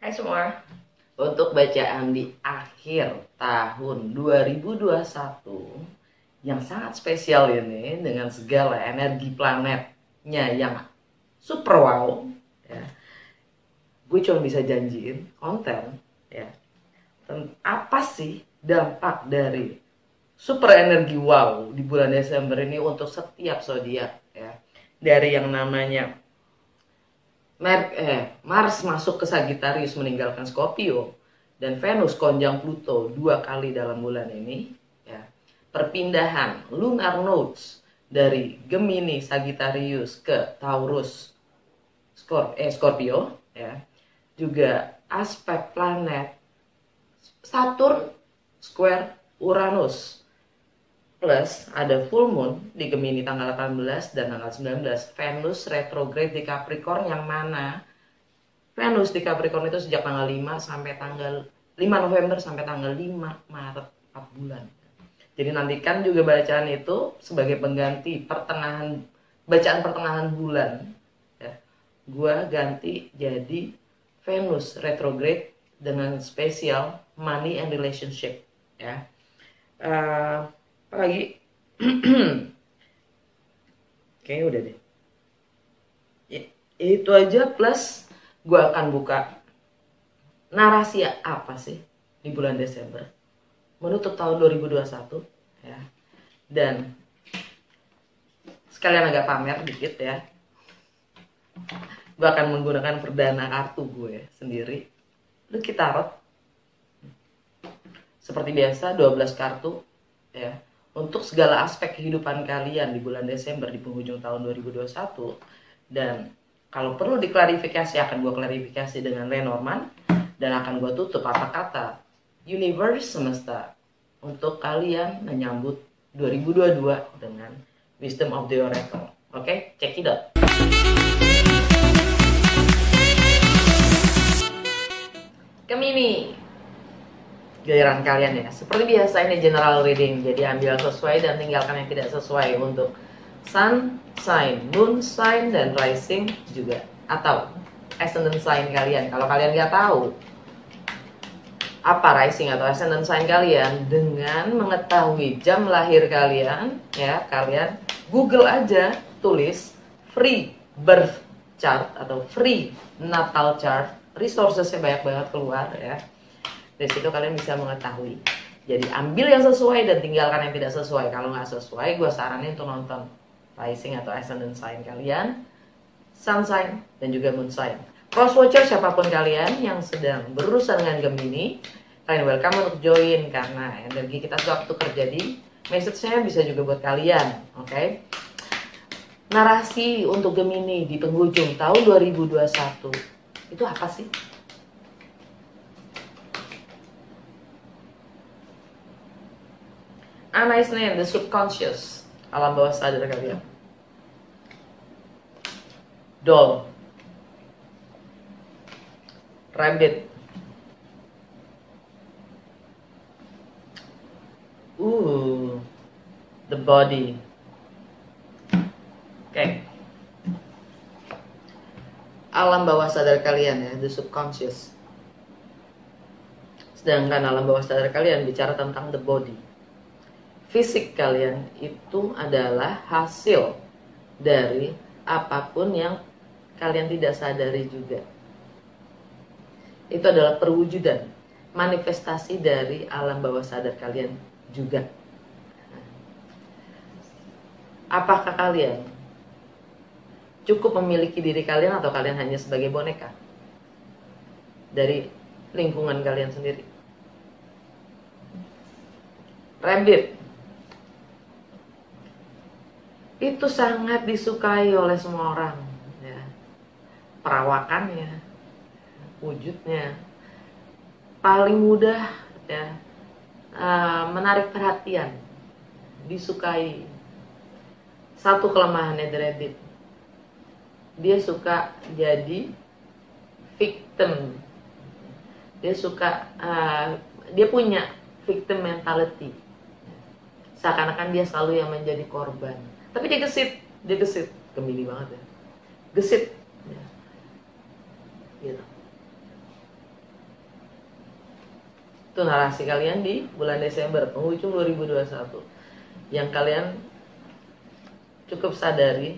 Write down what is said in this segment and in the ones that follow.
Hai semua. Untuk bacaan di akhir tahun 2021 yang sangat spesial ini dengan segala energi planetnya yang super wow ya. Gue cuma bisa janjiin konten ya. Apa sih dampak dari super energi wow di bulan Desember ini untuk setiap zodiak ya. Dari yang namanya Mars masuk ke Sagittarius meninggalkan Scorpio dan Venus konjang Pluto 2 kali dalam bulan ini ya. Perpindahan lunar nodes dari Gemini Sagittarius ke Taurus Scorpio ya. Juga aspek planet Saturn square Uranus plus ada full moon di Gemini tanggal 18 dan tanggal 19, Venus retrograde di Capricorn, yang mana Venus di Capricorn itu sejak tanggal 5 sampai tanggal 5 November sampai tanggal 5 Maret, 4 bulan. Jadi nantikan juga bacaan itu sebagai pengganti bacaan pertengahan bulan ya. Gua ganti jadi Venus retrograde dengan spesial money and relationship ya. Apa lagi? Kayaknya udah deh. Itu aja, plus gue akan buka narasi apa sih di bulan Desember menutup tahun 2021 ya. Dan sekalian agak pamer dikit ya. Gue akan menggunakan perdana kartu gue sendiri. Lucky Tarot. Seperti biasa 12 kartu ya. Untuk segala aspek kehidupan kalian di bulan Desember di penghujung tahun 2021. Dan kalau perlu diklarifikasi akan gue klarifikasi dengan Lenormand. Dan akan gue tutup apa kata universe semesta untuk kalian menyambut 2022 dengan wisdom of the oracle. Oke, check it out. Gemini, giliran kalian ya. Seperti biasa ini general reading, jadi ambil sesuai dan tinggalkan yang tidak sesuai untuk sun sign, moon sign, dan rising juga, atau ascendant sign kalian. Kalau kalian nggak tahu apa rising atau ascendant sign kalian, dengan mengetahui jam lahir kalian ya, kalian Google aja, tulis free birth chart atau free natal chart, resourcesnya banyak banget keluar ya. Dari situ kalian bisa mengetahui. Jadi ambil yang sesuai dan tinggalkan yang tidak sesuai. Kalau nggak sesuai, gue saranin untuk nonton rising atau ascendant sign kalian, sun sign, dan juga moon sign. Cross watcher siapapun kalian yang sedang berurusan dengan Gemini, kalian welcome untuk join karena energi kita waktu terjadi. Message-nya bisa juga buat kalian, oke? Narasi untuk Gemini di penghujung tahun 2021 itu apa sih? Nice name, the subconscious, alam bawah sadar kalian. Doll, rabbit, the body. Oke. Alam bawah sadar kalian ya, the subconscious. Sedangkan alam bawah sadar kalian bicara tentang the body. Fisik kalian itu adalah hasil dari apapun yang kalian tidak sadari juga. Itu adalah perwujudan, manifestasi dari alam bawah sadar kalian juga. Apakah kalian cukup memiliki diri kalian atau kalian hanya sebagai boneka dari lingkungan kalian sendiri? Rabbit itu sangat disukai oleh semua orang ya. Perawakannya, wujudnya paling mudah ya, menarik perhatian, disukai. Satu kelemahannya The Rabbit, dia suka jadi victim. Dia suka dia punya victim mentality, seakan-akan dia selalu yang menjadi korban. Tapi dia gesit, Gemini banget ya, gesit ya. Gitu. Itu narasi kalian di bulan Desember, penghujung 2021. Yang kalian cukup sadari,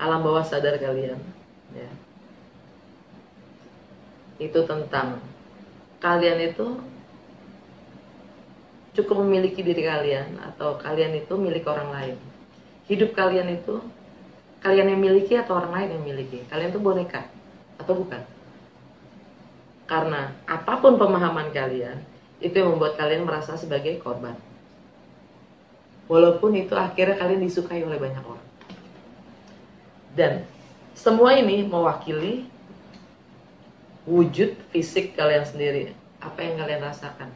alam bawah sadar kalian, ya, itu tentang kalian itu cukup memiliki diri kalian, atau kalian itu milik orang lain. Hidup kalian itu kalian yang miliki atau orang lain yang miliki. Kalian itu boneka atau bukan? Karena apapun pemahaman kalian, itu yang membuat kalian merasa sebagai korban. Walaupun itu akhirnya kalian disukai oleh banyak orang. Dan semua ini mewakili wujud fisik kalian sendiri. Apa yang kalian rasakan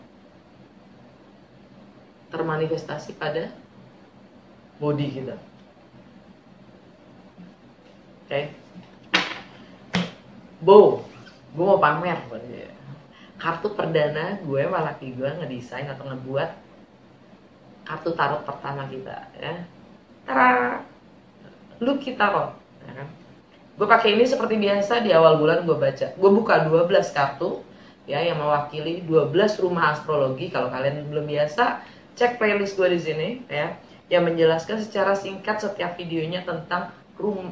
termanifestasi pada body kita. Oke. Gue mau pamer. Kartu perdana gue sama laki gue ngedesain atau ngebuat kartu tarot pertama kita, ya. Tara, Lucky Tarot, ya kan? Gue pakai ini seperti biasa di awal bulan gue baca. Gue buka 12 kartu, ya, yang mewakili 12 rumah astrologi. Kalau kalian belum biasa, cek playlist gue di sini, ya, yang menjelaskan secara singkat setiap videonya tentang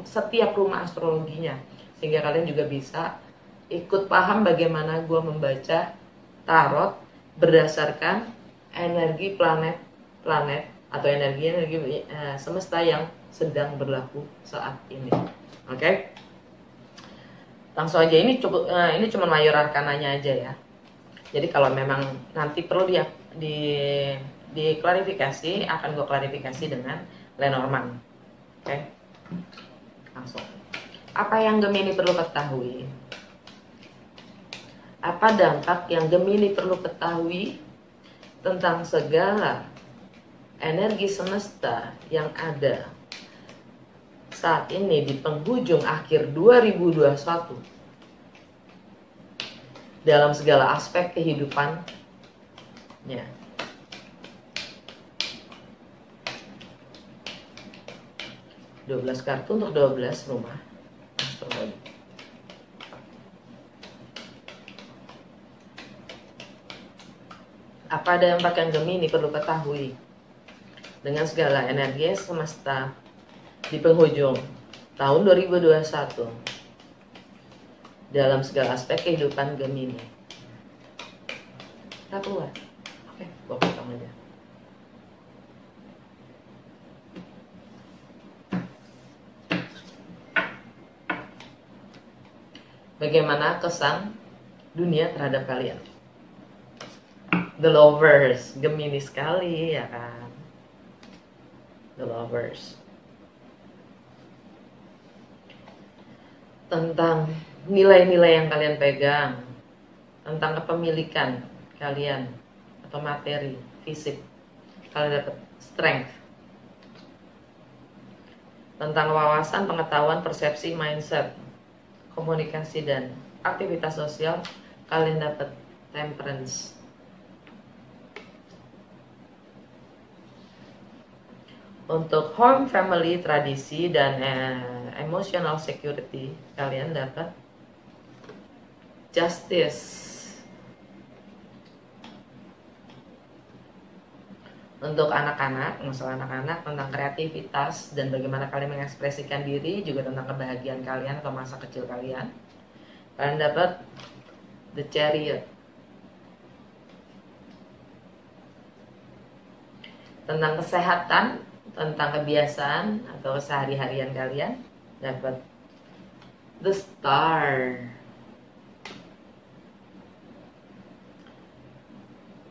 setiap rumah astrologinya, sehingga kalian juga bisa ikut paham bagaimana gue membaca tarot berdasarkan energi planet atau energi semesta yang sedang berlaku saat ini. Oke? Langsung aja, ini cuma mayor arkananya aja, ya. Jadi kalau memang nanti perlu diklarifikasi, akan gue klarifikasi dengan Lenormand. Oke? Langsung. Apa yang Gemini perlu ketahui? Apa dampak yang Gemini perlu ketahui tentang segala energi semesta yang ada saat ini di penghujung akhir 2021 dalam segala aspek kehidupannya. Dua 12 kartu untuk 12 rumah astrologi. Apa dampak yang Gemini perlu ketahui dengan segala energi semesta di penghujung tahun 2021 dalam segala aspek kehidupan Gemini? Kita keluar. Oke, gua potong aja. Bagaimana kesan dunia terhadap kalian? The Lovers, Gemini sekali, ya kan? The Lovers. Tentang nilai-nilai yang kalian pegang, tentang kepemilikan kalian atau materi, fisik. Kalian dapat strength. Tentang wawasan, pengetahuan, persepsi, mindset, komunikasi dan aktivitas sosial, kalian dapat temperance. Untuk home, family, tradisi, dan emotional security, kalian dapat justice. Untuk anak-anak, masalah anak-anak, tentang kreativitas dan bagaimana kalian mengekspresikan diri, juga tentang kebahagiaan kalian atau masa kecil kalian, kalian dapat the Chariot. Tentang kesehatan, tentang kebiasaan atau sehari-harian kalian, dapat the Star.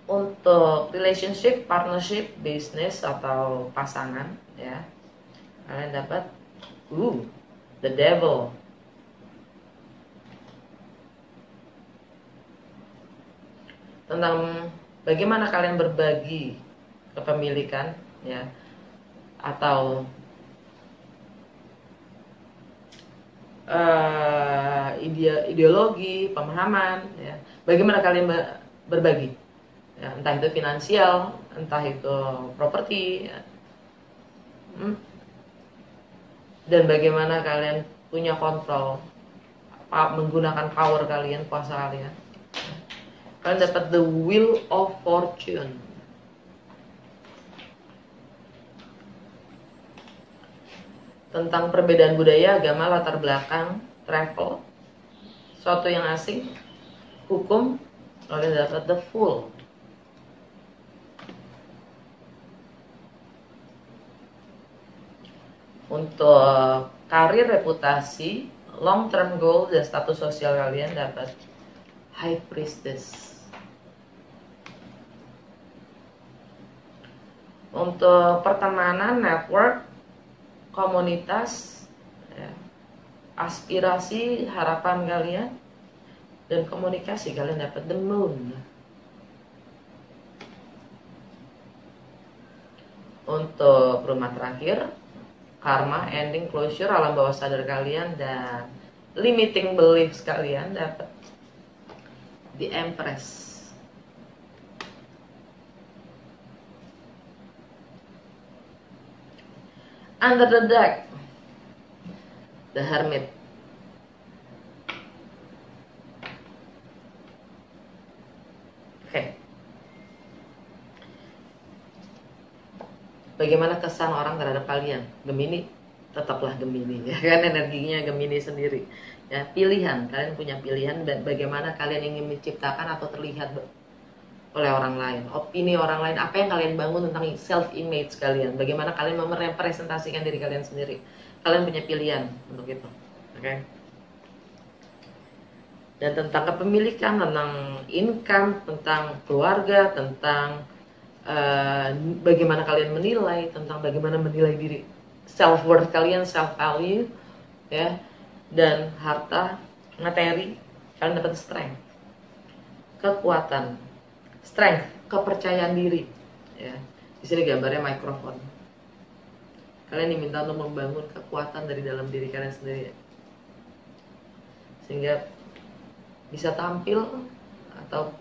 Untuk relationship, partnership, bisnis atau pasangan, ya, kalian dapat the Devil. Tentang bagaimana kalian berbagi kepemilikan, ya, atau ideologi, pemahaman, ya, bagaimana kalian berbagi, ya, entah itu finansial, entah itu properti, ya. Dan bagaimana kalian punya kontrol, menggunakan power kalian, kuasa kalian, Kalian dapat the Wheel of Fortune. Tentang perbedaan budaya, agama, latar belakang, travel, suatu yang asing, hukum, kalian dapat the Fool. Untuk karir, reputasi, long term goal, dan status sosial kalian dapat High Priestess. Untuk pertemanan, network, komunitas, ya, aspirasi, harapan kalian, dan komunikasi, kalian dapat the Moon. Untuk rumah terakhir, karma, ending, closure, alam bawah sadar kalian, dan limiting beliefs kalian dapat the Empress. Under the deck, the Hermit. Oke. Bagaimana kesan orang terhadap kalian? Gemini, tetaplah Gemini, ya kan, energinya Gemini sendiri. Ya, pilihan, kalian punya pilihan dan bagaimana kalian ingin menciptakan atau terlihat oleh orang lain, opini orang lain, apa yang kalian bangun tentang self image kalian, bagaimana kalian merepresentasikan diri kalian sendiri. Kalian punya pilihan untuk itu, oke? Dan tentang kepemilikan, tentang income, tentang keluarga, tentang bagaimana kalian menilai, tentang bagaimana menilai diri, self worth kalian, self value, ya, dan harta, materi, kalian dapat strength, kekuatan. Strength, kepercayaan diri, ya. Di sini gambarnya mikrofon. Kalian diminta untuk membangun kekuatan dari dalam diri kalian sendiri, sehingga bisa tampil atau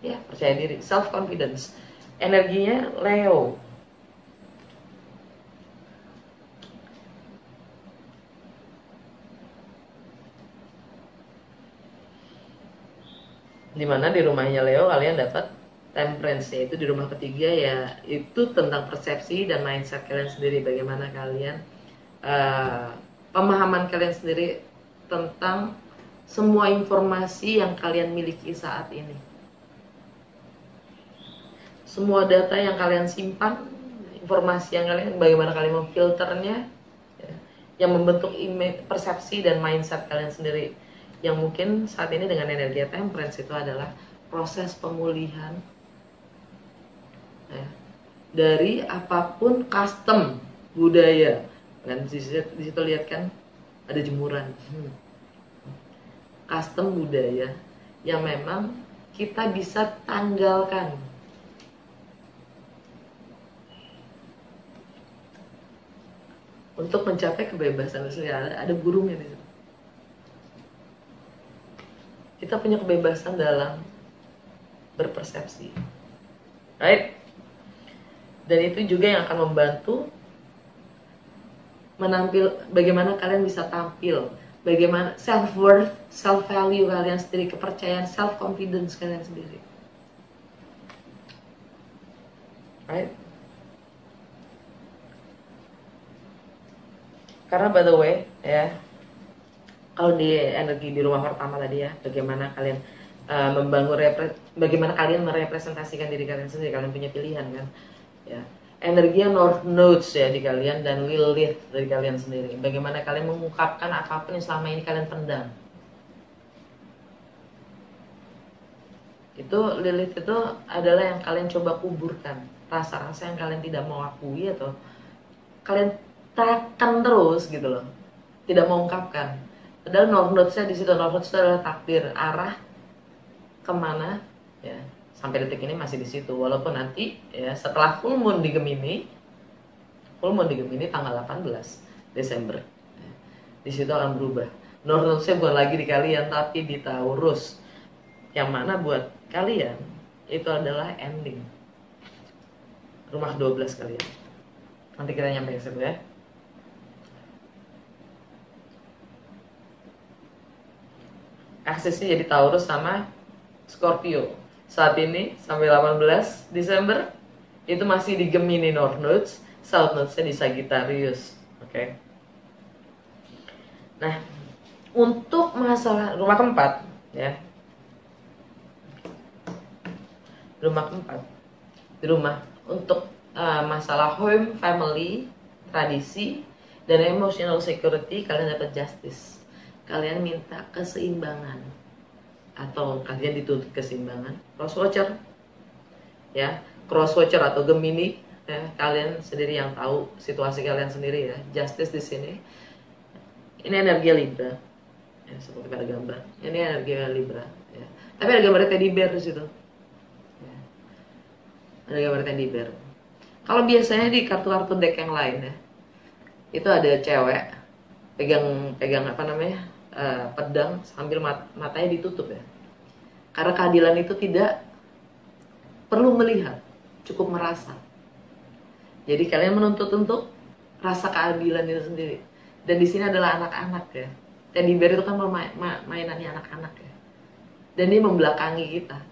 ya percaya diri, self confidence. Energinya Leo. Dimana di rumahnya Leo kalian dapat Temperance, yaitu di rumah ketiga, ya itu tentang persepsi dan mindset kalian sendiri, bagaimana kalian pemahaman kalian sendiri tentang semua informasi yang kalian miliki saat ini, semua data yang kalian simpan, informasi yang kalian, bagaimana kalian memfilternya, ya, yang membentuk image, persepsi dan mindset kalian sendiri, yang mungkin saat ini dengan energi Temperance itu adalah proses pemulihan, ya, dari apapun custom budaya. Kan di situ lihat kan ada jemuran, custom budaya yang memang kita bisa tanggalkan. Untuk mencapai kebebasan itu ada burungnya di situ. Kita punya kebebasan dalam berpersepsi, right? Dan itu juga yang akan membantu bagaimana kalian bisa tampil, bagaimana self worth, self value kalian sendiri, kepercayaan, self confidence kalian sendiri, right? Karena by the way, ya, kalau di energi di rumah pertama tadi, ya, bagaimana kalian bagaimana kalian merepresentasikan diri kalian sendiri, kalian punya pilihan kan, ya. Energinya North Nodes, ya, di kalian, dan Lilith dari kalian sendiri, bagaimana kalian mengungkapkan apapun yang selama ini kalian pendam. Itu Lilith itu adalah yang kalian coba kuburkan, rasa-rasa yang kalian tidak mau akui atau kalian tekan terus gitu loh, tidak mau ungkapkan. Padahal North Node-nya di situ, North Node adalah takdir, arah kemana, ya, sampai detik ini masih di situ. Walaupun nanti, ya, setelah full moon di Gemini tanggal 18 Desember, ya, di situ akan berubah. North Node-nya bukan lagi di kalian tapi di Taurus, yang mana buat kalian itu adalah ending rumah 12 kalian. Nanti kita nyampe ke situ, ya. Aksesnya jadi Taurus sama Scorpio. saat ini sampai 18 Desember itu masih di Gemini North Nodes, South Nodes-nya di Sagittarius. Oke. Nah, untuk masalah rumah keempat ya. Rumah keempat. Di rumah untuk masalah home, family, tradisi, dan emotional security, kalian dapat justice. Kalian minta keseimbangan atau kalian dituntut keseimbangan. Crosswatcher ya, crosswatcher atau Gemini ya, kalian sendiri yang tahu situasi kalian sendiri ya. Justice di sini ini energi Libra ya, seperti pada gambar ini energi Libra ya. Tapi ada gambar teddy bear di situ ya. Ada gambar teddy bear. Kalau biasanya di kartu-kartu deck yang lain ya, itu ada cewek pegang apa namanya, pedang sambil matanya ditutup ya. Karena keadilan itu tidak perlu melihat, cukup merasa. Jadi kalian menuntut untuk rasa keadilan itu sendiri. Dan di sini adalah anak-anak ya. Teddy bear itu kan mainannya anak-anak ya. Dan dia membelakangi kita.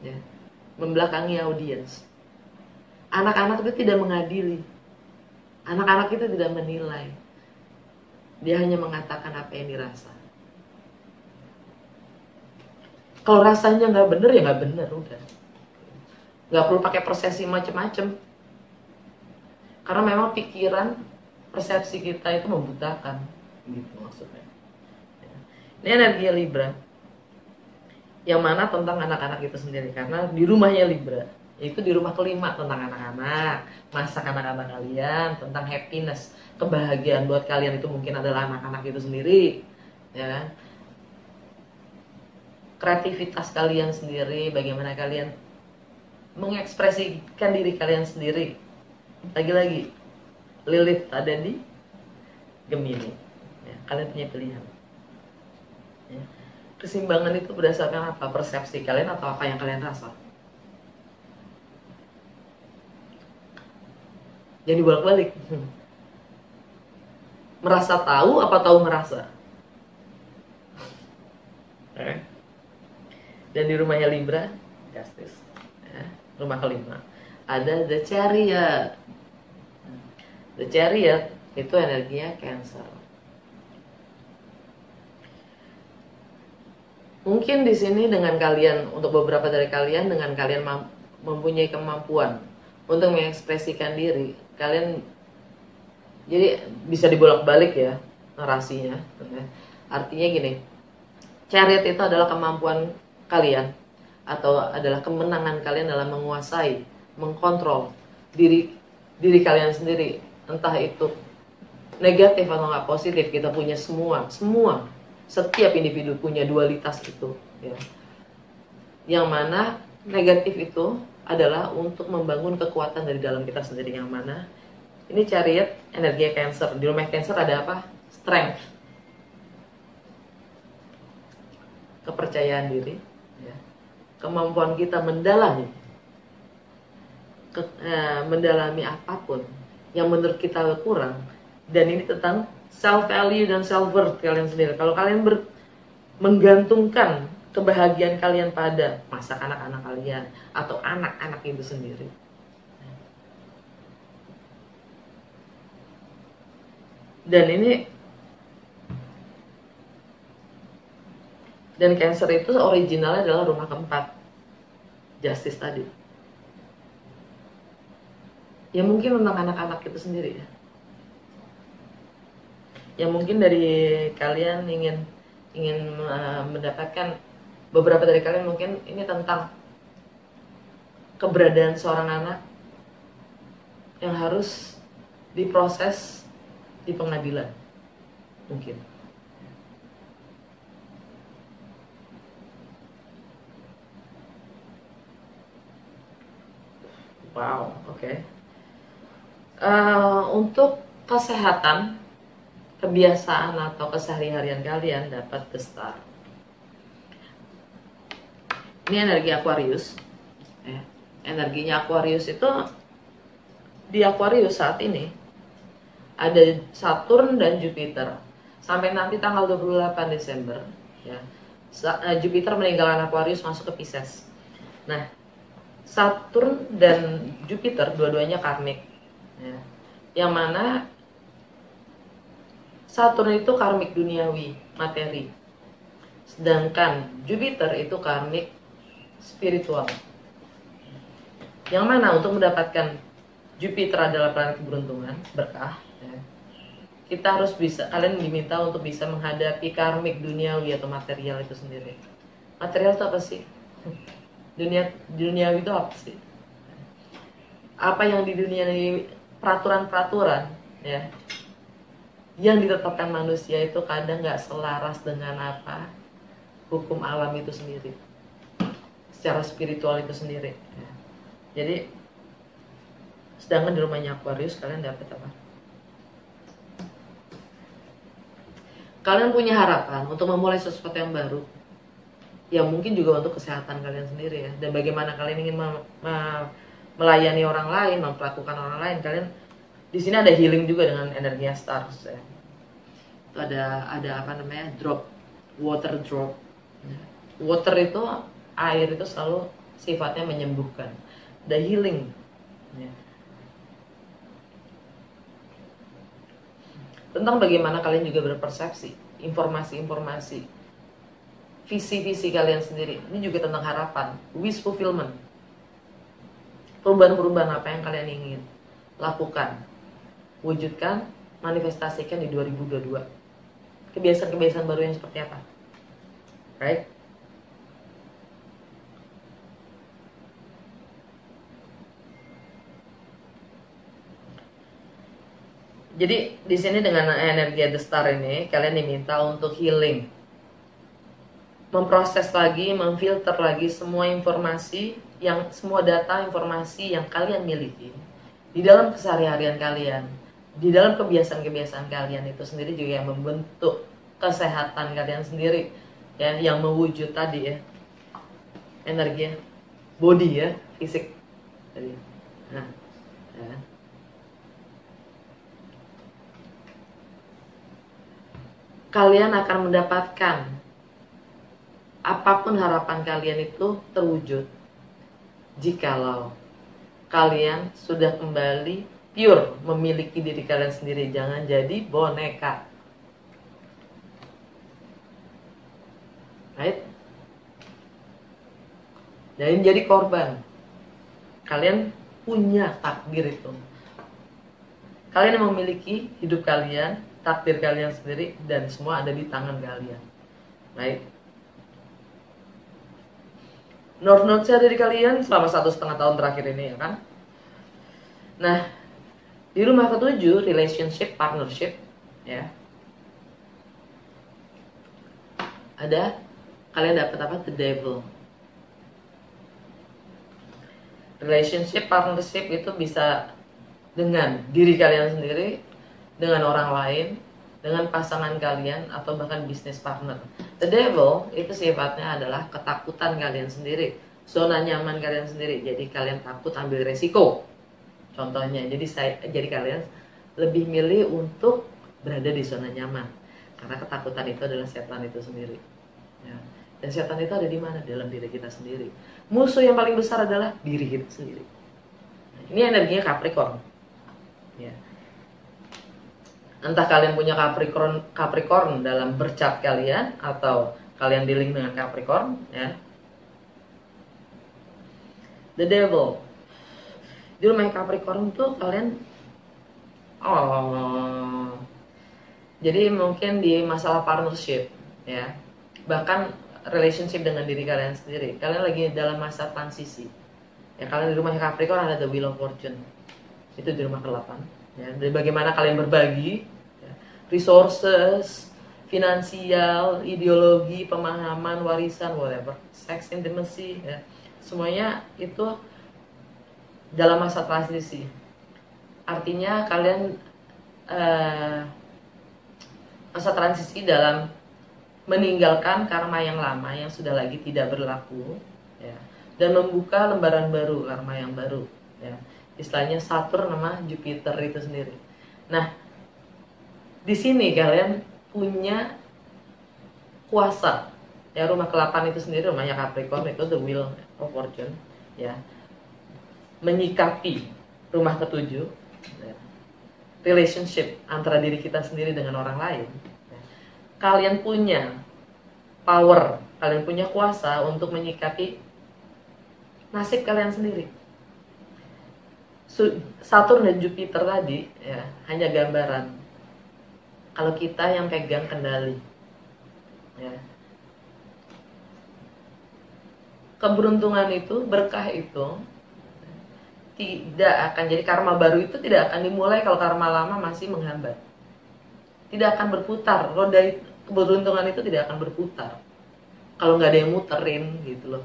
Ya. Membelakangi audiens. Anak-anak itu tidak mengadili. Anak-anak itu tidak menilai. Dia hanya mengatakan apa yang dirasa. Kalau rasanya nggak bener ya nggak bener udah. Nggak perlu pakai persepsi macem-macem. Karena memang pikiran, persepsi kita itu membutakan, gitu maksudnya. Ini energi Libra. Yang mana tentang anak-anak itu sendiri, karena di rumahnya Libra. Itu di rumah kelima tentang anak-anak, masak anak-anak kalian, tentang happiness, kebahagiaan buat kalian itu mungkin adalah anak-anak itu sendiri, ya. Kreativitas kalian sendiri, bagaimana kalian mengekspresikan diri kalian sendiri. Lagi-lagi, Lilith ada di Gemini, ya, kalian punya pilihan. Ya. Keseimbangan itu berdasarkan apa? Persepsi kalian atau apa yang kalian rasa? Jadi bolak-balik. Merasa tahu apa tahu merasa? Dan di rumahnya Libra, Justice, ya, rumah kelima, ada The Chariot. The Chariot itu energinya Cancer. Mungkin di sini dengan kalian, untuk beberapa dari kalian, dengan kalian mempunyai kemampuan untuk mengekspresikan diri, kalian jadi bisa dibolak-balik ya narasinya. Artinya gini, Chariot itu adalah kemampuan kalian atau adalah kemenangan kalian dalam menguasai, mengkontrol diri kalian sendiri, entah itu negatif atau nggak positif. Kita punya semua setiap individu punya dualitas itu ya. Yang mana negatif itu adalah untuk membangun kekuatan dari dalam kita sendiri, yang mana ini Chariot energi Cancer. Di rumah Cancer ada apa? Strength, kepercayaan diri ya. Kemampuan kita mendalami apapun yang menurut kita kurang. Dan ini tentang self value dan self worth kalian sendiri. Kalau kalian menggantungkan kebahagiaan kalian pada masa anak-anak kalian atau anak-anak itu sendiri, dan Cancer itu originalnya adalah rumah keempat, Justice tadi. Ya mungkin tentang anak-anak itu sendiri ya. Ya mungkin dari kalian ingin mendapatkan, beberapa dari kalian mungkin ini tentang keberadaan seorang anak yang harus diproses di pengadilan mungkin. Wow, oke. Untuk kesehatan, kebiasaan atau keseharian kalian dapat The Star. Ini energi Aquarius. Energinya Aquarius itu, di Aquarius saat ini ada Saturn dan Jupiter sampai nanti tanggal 28 Desember ya. Jupiter meninggalkan Aquarius masuk ke Pisces. Nah, Saturn dan Jupiter dua-duanya karmik, ya. Yang mana Saturn itu karmik duniawi, materi, sedangkan Jupiter itu karmik spiritual. Yang mana untuk mendapatkan Jupiter adalah planet keberuntungan, berkah, ya. Kita harus bisa, kalian diminta untuk bisa menghadapi karmik duniawi atau material itu sendiri. Material itu apa sih? Duniawi itu apa sih? Apa yang di dunia ini, peraturan-peraturan, ya, yang ditetapkan manusia itu kadang nggak selaras dengan apa hukum alam itu sendiri, secara spiritual itu sendiri, ya. Jadi sedangkan di rumahnya Aquarius kalian dapat apa? Kalian punya harapan untuk memulai sesuatu yang baru, ya mungkin juga untuk kesehatan kalian sendiri, ya. Dan bagaimana kalian ingin melayani orang lain, memperlakukan orang lain. Kalian di sini ada healing juga dengan energi stars, ya. Itu ada apa namanya, drop, water drop. Water itu, air itu selalu sifatnya menyembuhkan. Ada healing, ya. Tentang bagaimana kalian juga berpersepsi, informasi-informasi, visi-visi kalian sendiri. Ini juga tentang harapan, wish fulfillment. Perubahan-perubahan apa yang kalian ingin lakukan, wujudkan, manifestasikan di 2022. Kebiasaan-kebiasaan baru yang seperti apa? Right? Jadi di sini dengan energi The Star ini kalian diminta untuk healing, memproses lagi, memfilter lagi semua informasi, semua data informasi yang kalian miliki di dalam keseharian kalian, di dalam kebiasaan-kebiasaan kalian itu sendiri juga yang membentuk kesehatan kalian sendiri, ya, yang mewujud tadi, ya, energi, body, ya, fisik. Nah, ya. Kalian akan mendapatkan apapun harapan kalian itu terwujud jikalau kalian sudah kembali pure memiliki diri kalian sendiri. Jangan jadi boneka, right? Jangan jadi korban. Kalian punya takdir itu. Kalian yang memiliki hidup kalian, takdir kalian sendiri, dan semua ada di tangan kalian, right? North Node ada di kalian selama 1,5 tahun terakhir ini, ya kan? Nah, di rumah ke-7, relationship, partnership, ya, ada, kalian dapat apa? The Devil. Relationship, partnership itu bisa dengan diri kalian sendiri, dengan orang lain, dengan pasangan kalian, atau bahkan bisnis partner. The Devil itu sifatnya adalah ketakutan kalian sendiri, zona nyaman kalian sendiri. Jadi kalian takut ambil resiko. Contohnya, jadi kalian lebih milih untuk berada di zona nyaman karena ketakutan itu adalah setan itu sendiri, ya. Dan setan itu ada di mana? Dalam diri kita sendiri. Musuh yang paling besar adalah diri kita sendiri. Ini energinya Capricorn, ya. Entah kalian punya Capricorn dalam bercat kalian, atau kalian dealing dengan Capricorn, ya. The Devil di rumah Capricorn tuh kalian, jadi mungkin di masalah partnership, ya, bahkan relationship dengan diri kalian sendiri, kalian lagi dalam masa transisi, ya. Kalian di rumah Capricorn ada The Wheel of Fortune, itu di rumah ke-8, ya. Dari bagaimana kalian berbagi, ya, resources, finansial, ideologi, pemahaman, warisan, whatever, sex, intimacy, ya, semuanya itu dalam masa transisi. Artinya kalian masa transisi dalam meninggalkan karma yang lama yang sudah lagi tidak berlaku, ya, dan membuka lembaran baru, karma yang baru, ya. Istilahnya Saturn sama Jupiter itu sendiri. Nah, di sini kalian punya kuasa, Ya, rumah ke-8 itu sendiri rumahnya Capricorn, itu the wheel of fortune, ya. Menyikapi rumah ke-7, ya, relationship antara diri kita sendiri dengan orang lain. Ya. Kalian punya power, kalian punya kuasa untuk menyikapi nasib kalian sendiri. Saturn dan Jupiter tadi, ya, hanya gambaran. Kalau kita yang pegang kendali, ya. Keberuntungan itu, berkah itu tidak akan, jadi karma baru itu tidak akan dimulai kalau karma lama masih menghambat. Tidak akan berputar, roda keberuntungan itu tidak akan berputar kalau nggak ada yang muterin gitu loh,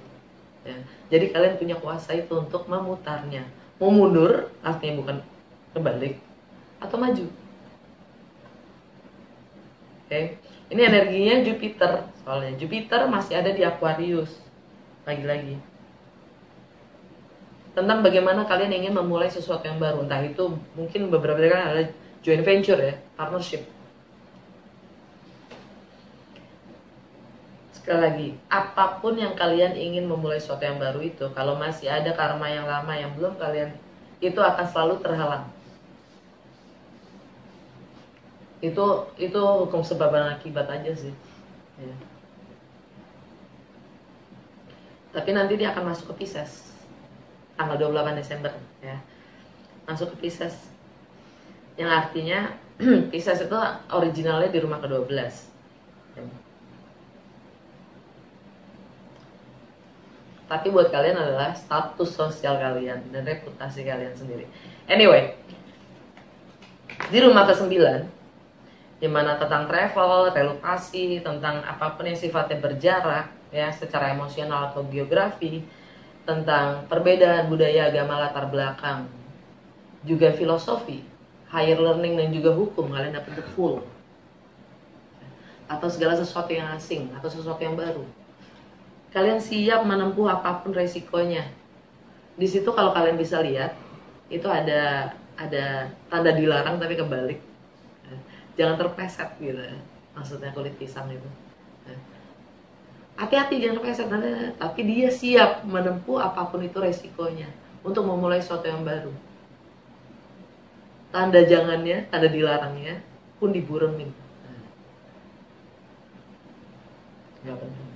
ya. Jadi kalian punya kuasa itu untuk memutarnya. Mau mundur artinya bukan kebalik, atau maju. Oke. Ini energinya Jupiter, soalnya Jupiter masih ada di Aquarius. Lagi-lagi tentang bagaimana kalian ingin memulai sesuatu yang baru, entah itu mungkin beberapa kali adalah joint venture, ya, partnership. Sekali lagi, apapun yang kalian ingin memulai sesuatu yang baru itu, kalau masih ada karma yang lama yang belum kalian, itu akan selalu terhalang. Itu hukum sebab dan akibat aja sih, ya. Tapi nanti dia akan masuk ke Pisces tanggal 28 Desember, ya. Masuk ke Pisces, yang artinya Pisces itu originalnya di rumah ke-12, ya. Tapi buat kalian adalah status sosial kalian dan reputasi kalian sendiri. Anyway, di rumah ke-9, dimana tentang travel, relokasi, tentang apapun yang sifatnya berjarak, ya, secara emosional atau geografi, tentang perbedaan budaya, agama, latar belakang, juga filosofi, higher learning, dan juga hukum, kalian dapat the full, atau segala sesuatu yang asing atau sesuatu yang baru. Kalian siap menempuh apapun resikonya. Di situ kalau kalian bisa lihat, itu ada tanda dilarang tapi kebalik. Jangan terpleset gitu, maksudnya kulit pisang itu. Hati-hati, jangan terpleset, tapi dia siap menempuh apapun itu resikonya untuk memulai sesuatu yang baru. Tanda jangannya, tanda dilarangnya pun diburemin. Gak penting.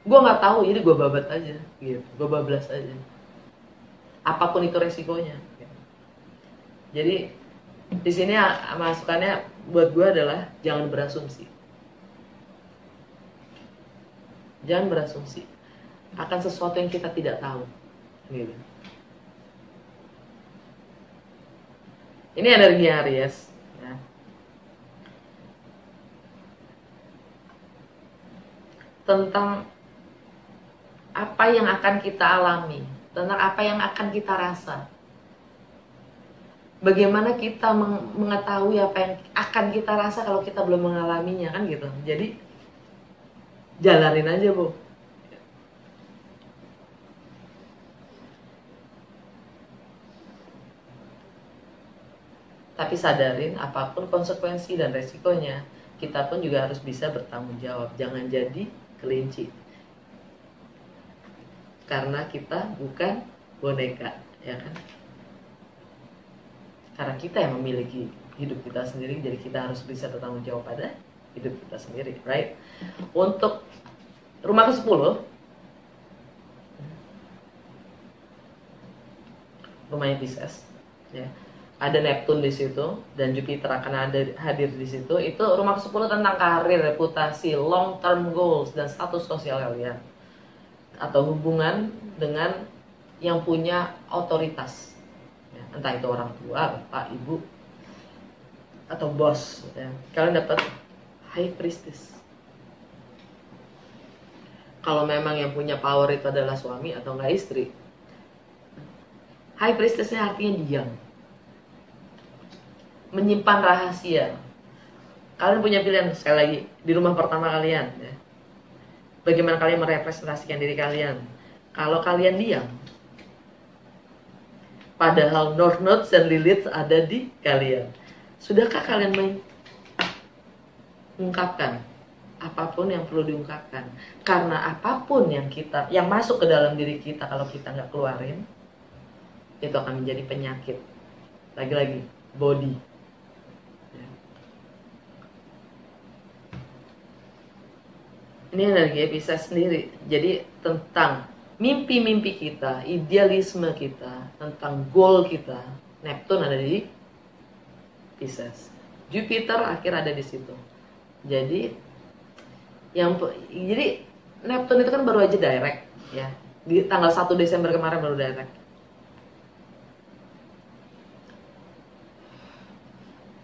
Gue nggak tahu, jadi gue babat aja, gitu. Gue bablas aja. Apapun itu resikonya. Jadi di sini masukannya buat gue adalah jangan berasumsi. Jangan berasumsi akan sesuatu yang kita tidak tahu. Gitu. Ini energi Aries, ya. Tentang apa yang akan kita alami, tentang apa yang akan kita rasa. Bagaimana kita mengetahui apa yang akan kita rasa kalau kita belum mengalaminya, kan gitu. Jadi jalanin aja, Bu. Tapi sadarin apapun konsekuensi dan resikonya, kita pun juga harus bisa bertanggung jawab. Jangan jadi kelinci. Karena kita bukan boneka, ya kan? Karena kita yang memiliki hidup kita sendiri, jadi kita harus bisa bertanggung jawab pada hidup kita sendiri, right? Untuk rumah ke-10, rumahnya Pisces, ya. Ada Neptune di situ dan Jupiter akan hadir di situ. Itu rumah ke-10 tentang karir, reputasi, long term goals, dan status sosial kalian, atau hubungan dengan yang punya otoritas, ya. Entah itu orang tua, bapak, ibu, atau bos, ya. Kalian dapat High Priestess. Kalau memang yang punya power itu adalah suami atau enggak istri, High Priestess-nya artinya diam, menyimpan rahasia. Kalian punya pilihan, sekali lagi, di rumah pertama kalian, ya. Bagaimana kalian merepresentasikan diri kalian. Kalau kalian diam, padahal North Node dan Lilith ada di kalian, sudahkah kalian mengungkapkan apapun yang perlu diungkapkan. Karena apapun yang masuk ke dalam diri kita, kalau kita nggak keluarin, itu akan menjadi penyakit. Lagi-lagi, body. Ini energi Pisces sendiri. Jadi tentang mimpi-mimpi kita, idealisme kita, tentang goal kita. Neptune ada di Pisces. Jupiter akhir ada di situ. Jadi Neptune itu kan baru aja direct ya. Di tanggal 1 Desember kemarin baru direct.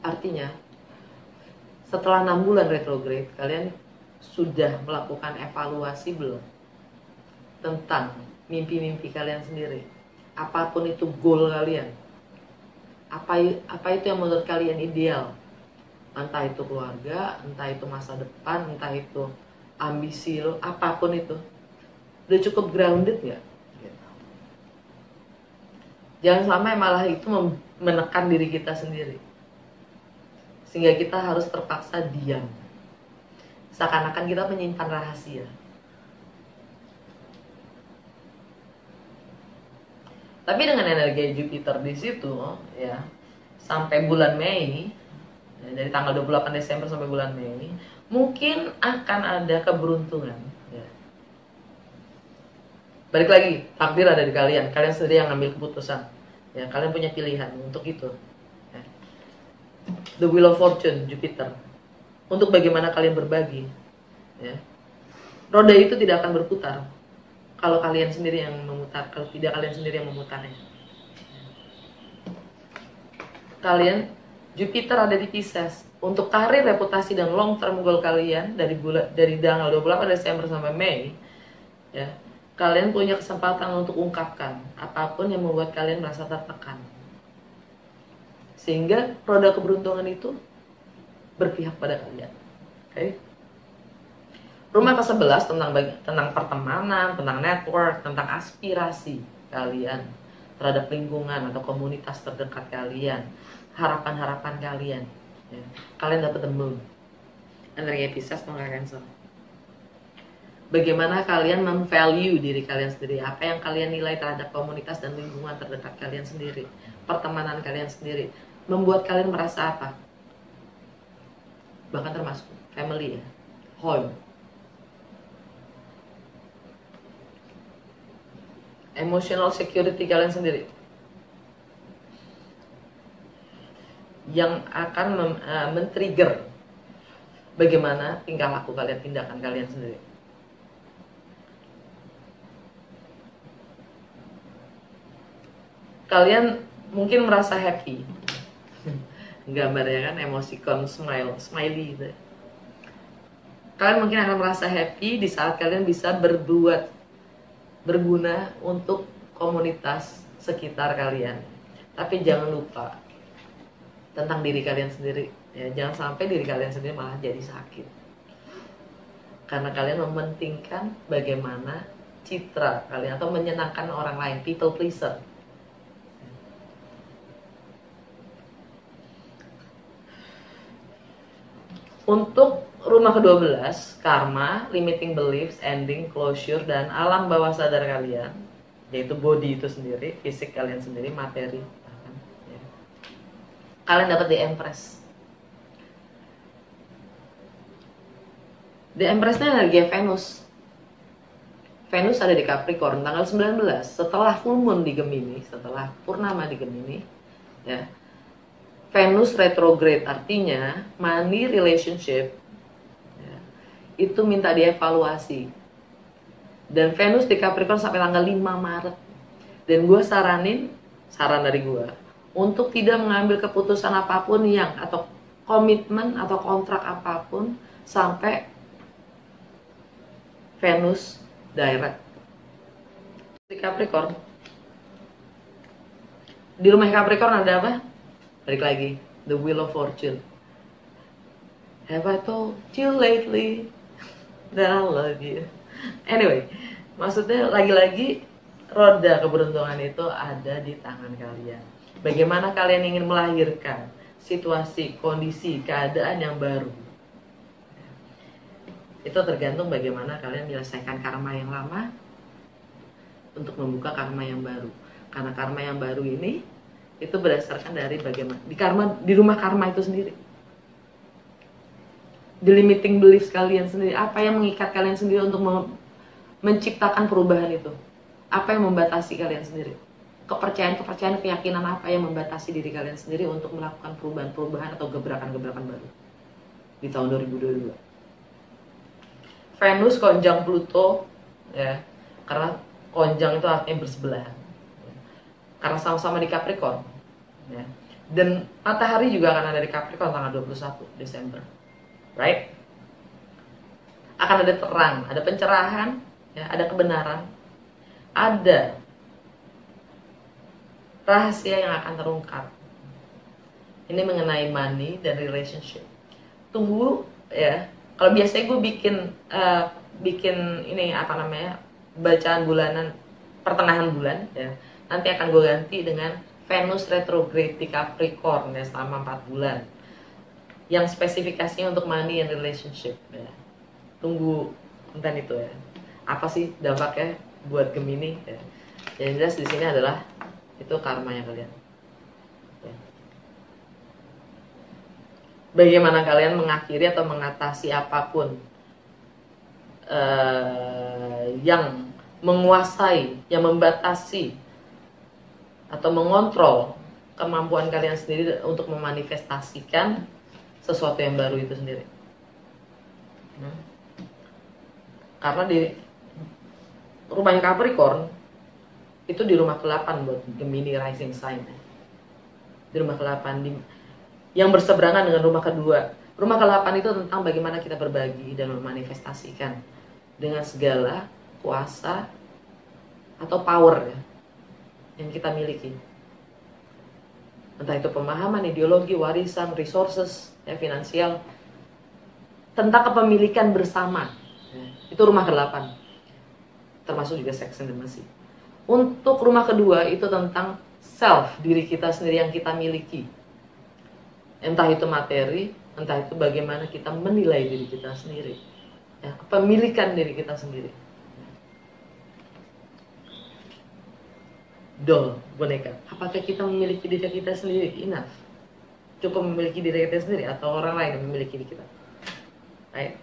Artinya setelah 6 bulan retrograde, kalian sudah melakukan evaluasi belum tentang mimpi-mimpi kalian sendiri? Apapun itu goal kalian, apa itu yang menurut kalian ideal? Entah itu keluarga, entah itu masa depan, entah itu ambisi lo, apapun itu. Udah cukup grounded nggak? Jangan sampai malah itu menekan diri kita sendiri, sehingga kita harus terpaksa diam, seakan-akan kita menyimpan rahasia. Tapi dengan energi Jupiter di situ ya, sampai bulan Mei, dari tanggal 28 Desember sampai bulan Mei, mungkin akan ada keberuntungan ya. Balik lagi, takdir ada di kalian. Kalian sendiri yang ngambil keputusan ya, kalian punya pilihan untuk itu ya. The Wheel of Fortune, Jupiter, untuk bagaimana kalian berbagi ya. Roda itu tidak akan berputar kalau kalian sendiri yang memutar, kalau tidak kalian sendiri yang memutarnya. Kalian, Jupiter ada di Pisces. Untuk karir, reputasi, dan long term goal kalian dari tanggal 28 Desember sampai Mei ya, kalian punya kesempatan untuk ungkapkan apapun yang membuat kalian merasa tertekan, sehingga roda keberuntungan itu berpihak pada kalian. Oke? Rumah ke-11 tentang pertemanan, tentang network, tentang aspirasi kalian terhadap lingkungan atau komunitas terdekat kalian, harapan-harapan kalian ya. Kalian dapat the moon, energi Pisces tanggal Cancer. Bagaimana kalian memvalue diri kalian sendiri, apa yang kalian nilai terhadap komunitas dan lingkungan terdekat kalian sendiri, pertemanan kalian sendiri, membuat kalian merasa apa? Bahkan termasuk family ya, home. Emotional security kalian sendiri yang akan men-trigger bagaimana tingkah laku kalian, tindakan kalian sendiri. Kalian mungkin merasa happy, gambarnya kan emoticon smiley gitu. Kalian mungkin akan merasa happy di saat kalian bisa berguna untuk komunitas sekitar kalian. Tapi jangan lupa tentang diri kalian sendiri ya, jangan sampai diri kalian sendiri malah jadi sakit karena kalian mementingkan bagaimana citra kalian atau menyenangkan orang lain, people pleaser. Untuk rumah ke-12, karma, limiting beliefs, ending, closure, dan alam bawah sadar kalian, yaitu body itu sendiri, fisik kalian sendiri, materi bahkan, ya. Kalian dapat di Empress. Di Empress-nya energi Venus. Venus ada di Capricorn tanggal 19, setelah full moon di Gemini, setelah purnama di Gemini ya. Venus retrograde, artinya money relationship ya, itu minta dievaluasi. Dan Venus di Capricorn sampai tanggal 5 Maret. Dan gue saran dari gue, untuk tidak mengambil keputusan apapun atau komitmen atau kontrak apapun sampai Venus direct di Capricorn. Di rumah Capricorn ada apa? Balik lagi, the Wheel of Fortune. Have I told you lately that I love you? Anyway, maksudnya lagi-lagi roda keberuntungan itu ada di tangan kalian. Bagaimana kalian ingin melahirkan situasi, kondisi, keadaan yang baru. Itu tergantung bagaimana kalian menyelesaikan karma yang lama untuk membuka karma yang baru. Karena karma yang baru ini itu berdasarkan dari bagaimana di rumah karma itu sendiri. The limiting beliefs kalian sendiri, apa yang mengikat kalian sendiri untuk menciptakan perubahan itu? Apa yang membatasi kalian sendiri? Kepercayaan, keyakinan apa yang membatasi diri kalian sendiri untuk melakukan perubahan-perubahan atau gebrakan-gebrakan baru di tahun 2022. Venus konjang Pluto, ya, karena konjang itu artinya bersebelahan, ya. Karena sama-sama di Capricorn, ya. Dan matahari juga akan ada di Capricorn tanggal 21 Desember, right? Akan ada terang, ada pencerahan, ya, ada kebenaran, ada rahasia yang akan terungkap. Ini mengenai money dan relationship. Tunggu ya. Kalau biasanya gue bikin ini apa namanya, bacaan bulanan pertengahan bulan ya. Nanti akan gue ganti dengan Venus retrograde di Capricorn ya selama 4 bulan. Yang spesifikasinya untuk money and relationship ya. Tunggu konten itu ya. Apa sih dampaknya buat Gemini ya. Yang jelas di sini adalah itu karmanya kalian. Ya. Bagaimana kalian mengakhiri atau mengatasi apapun yang menguasai, yang membatasi atau mengontrol kemampuan kalian sendiri untuk memanifestasikan sesuatu yang baru itu sendiri. Karena di rumahnya Capricorn itu di rumah ke-8 buat Gemini rising sign. Di rumah ke-8 yang berseberangan dengan rumah kedua. Rumah ke-8 itu tentang bagaimana kita berbagi dan memanifestasikan dengan segala kuasa atau power ya, yang kita miliki. Entah itu pemahaman, ideologi, warisan, resources, ya, finansial, tentang kepemilikan bersama. Ya, itu rumah ke-8. Termasuk juga sex and intimacy. Untuk rumah kedua itu tentang self, diri kita sendiri yang kita miliki. Entah itu materi, entah itu bagaimana kita menilai diri kita sendiri. Ya, kepemilikan diri kita sendiri. Doll, boneka. Apakah kita memiliki diri kita sendiri enough? Cukup memiliki diri kita sendiri atau orang lain yang memiliki diri kita? Baik.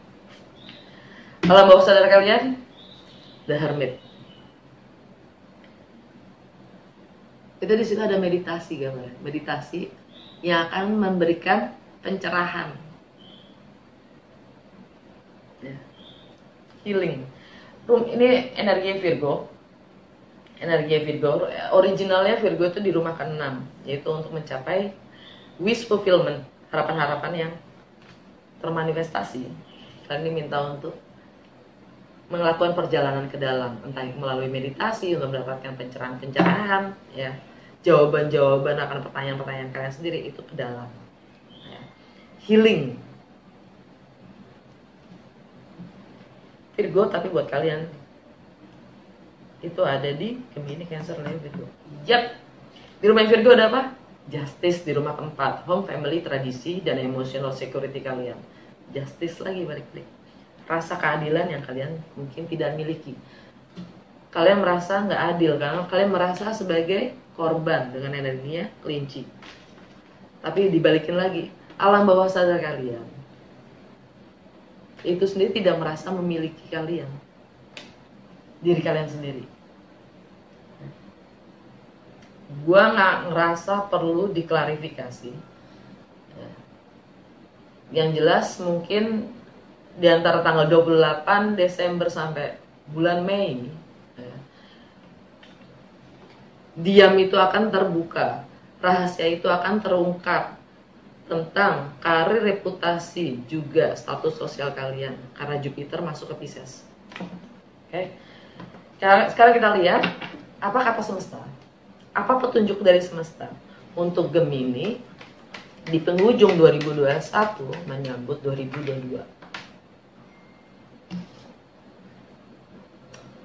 Alam bawah sadar kalian, The Hermit. Itu di situ ada meditasi gambar. Meditasi yang akan memberikan pencerahan. Ya. Healing. Ini energi Virgo. Energi Virgo, originalnya Virgo itu di rumah ke-6, yaitu untuk mencapai wish fulfillment, harapan-harapan yang termanifestasi. Kalian diminta untuk melakukan perjalanan ke dalam, entah itu melalui meditasi untuk mendapatkan pencerahan-pencerahan, ya, jawaban-jawaban akan pertanyaan-pertanyaan kalian sendiri itu ke dalam, ya. Healing Virgo, tapi buat kalian itu ada di Gemini, Cancer, Leo, Virgo. Yap, di rumah Virgo ada apa? Justice di rumah keempat, home, family, tradisi, dan emotional security kalian. Justice lagi balik-balik. Rasa keadilan yang kalian mungkin tidak miliki. Kalian merasa nggak adil karena kalian merasa sebagai korban dengan energinya kelinci. Tapi dibalikin lagi, alam bawah sadar kalian itu sendiri tidak merasa memiliki kalian, diri kalian sendiri. Gua nggak ngerasa perlu diklarifikasi. Yang jelas mungkin di antara tanggal 28 Desember sampai bulan Mei, ya, diam itu akan terbuka, rahasia itu akan terungkap tentang karir, reputasi, juga status sosial kalian karena Jupiter masuk ke Pisces. Oke. Sekarang kita lihat apa kata semesta, apa petunjuk dari semesta untuk Gemini di penghujung 2021 menyambut 2022.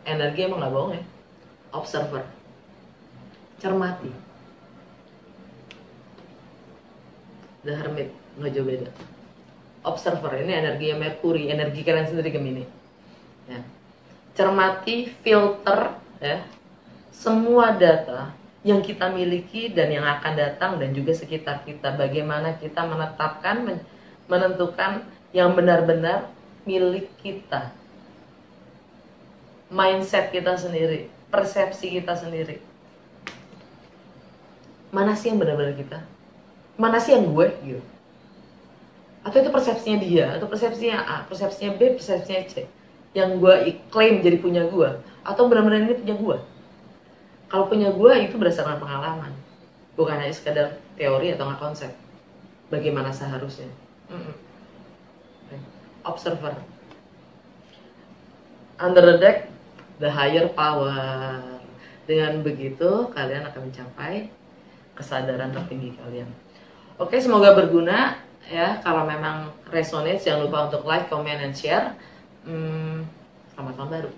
Energi emang gak bohong ya. Observer, cermati. The Hermit, gak jauh beda. Observer, ini energinya Merkuri, energi kalian sendiri Gemini. Ya. Cermati, filter, ya, semua data yang kita miliki dan yang akan datang dan juga sekitar kita. Bagaimana kita menetapkan, menentukan yang benar-benar milik kita. Mindset kita sendiri, persepsi kita sendiri. Mana sih yang benar-benar kita? Mana sih yang gue? Gitu. Atau itu persepsinya dia, atau persepsinya A, persepsinya B, persepsinya C. Yang gue klaim jadi punya gue, atau benar-benar ini punya gue. Kalau punya gue itu berdasarkan pengalaman, bukan hanya sekedar teori atau nggak konsep. Bagaimana seharusnya. Observer. Under the deck, the higher power. Dengan begitu kalian akan mencapai kesadaran tertinggi kalian. Oke, semoga berguna. Ya, kalau memang resonate jangan lupa untuk like, comment, and share. Selamat tahun baru.